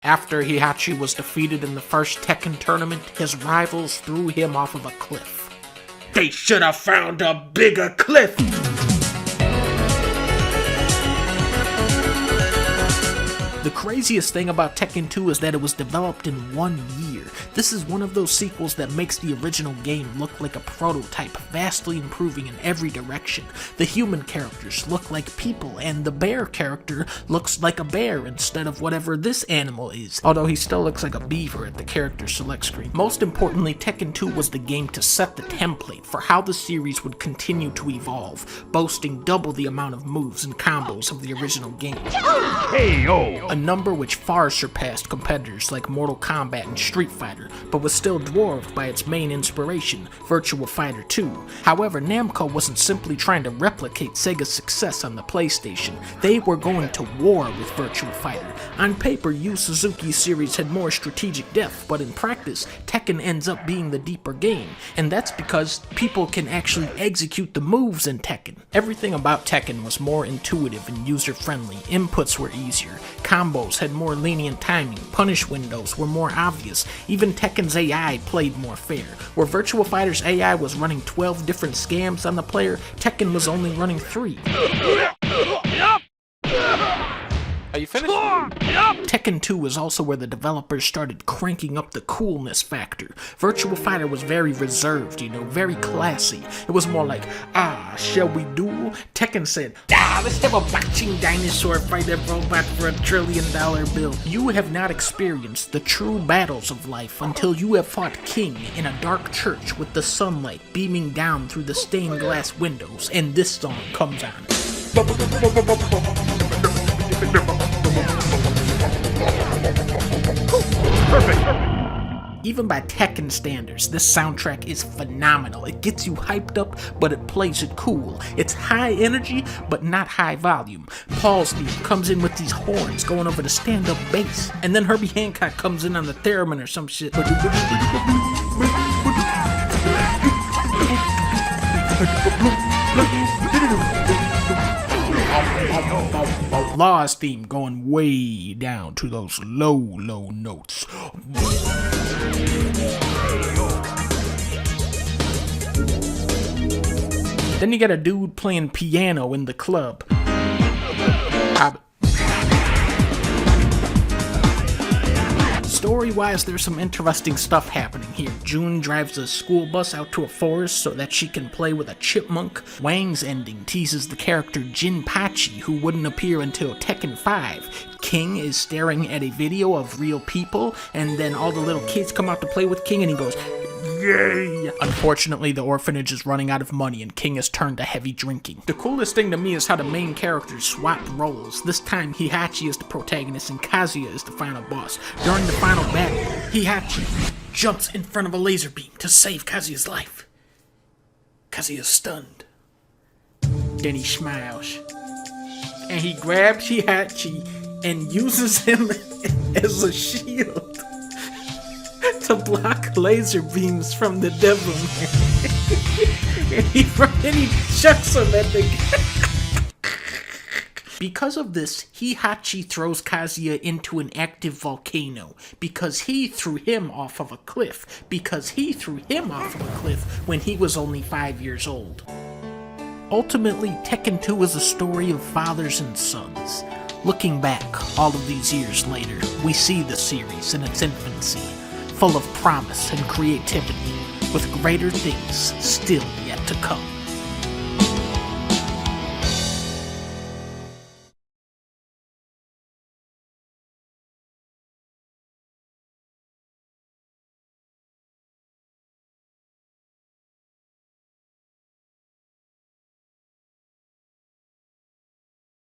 After Heihachi was defeated in the first Tekken tournament, his rivals threw him off of a cliff. They should have found a bigger cliff! The craziest thing about Tekken 2 is that it was developed in 1 year. This is one of those sequels that makes the original game look like a prototype, vastly improving in every direction. The human characters look like people, and the bear character looks like a bear instead of whatever this animal is, although he still looks like a beaver at the character select screen. Most importantly, Tekken 2 was the game to set the template for how the series would continue to evolve, boasting double the amount of moves and combos of the original game. KO! A number which far surpassed competitors like Mortal Kombat and Street Fighter, but was still dwarfed by its main inspiration, Virtua Fighter 2. However, Namco wasn't simply trying to replicate Sega's success on the PlayStation, they were going to war with Virtua Fighter. On paper, Yu Suzuki's series had more strategic depth, but in practice, Tekken ends up being the deeper game, and that's because people can actually execute the moves in Tekken. Everything about Tekken was more intuitive and user-friendly, inputs were easier, combos had more lenient timing, punish windows were more obvious, even Tekken's AI played more fair. Where Virtua Fighter's AI was running 12 different scams on the player, Tekken was only running 3. Are you finished? Tekken 2 was also where the developers started cranking up the coolness factor. Virtua Fighter was very reserved, very classy. It was more like, shall we duel? Tekken said, let's have a boxing dinosaur fight a robot for $1 trillion bill. You have not experienced the true battles of life until you have fought King in a dark church with the sunlight beaming down through the stained glass windows, and this song comes on. Perfect. Even by Tekken standards, this soundtrack is phenomenal. It gets you hyped up, but it plays it cool. It's high energy, but not high volume. Paul's theme comes in with these horns going over the stand-up bass, and then Herbie Hancock comes in on the theremin or some shit. Law's theme going way down to those low notes. Then you got a dude playing piano in the club. Story-wise, there's some interesting stuff happening here. June drives a school bus out to a forest so that she can play with a chipmunk. Wang's ending teases the character Jinpachi, who wouldn't appear until Tekken 5. King is staring at a video of real people, and then all the little kids come out to play with King, and he goes, yay! Unfortunately, the orphanage is running out of money and King has turned to heavy drinking. The coolest thing to me is how the main characters swapped roles. This time, Heihachi is the protagonist and Kazuya is the final boss. During the final battle, Heihachi jumps in front of a laser beam to save Kazuya's life. Kazuya's stunned. Then he smiles. And he grabs Heihachi and uses him as a shield to block laser beams from the devil. and he chucks him at the Because of this, Heihachi throws Kazuya into an active volcano, because he threw him off of a cliff, when he was only 5 years old. Ultimately, Tekken 2 is a story of fathers and sons. Looking back, all of these years later, we see the series in its infancy, full of promise and creativity, with greater things still yet to come.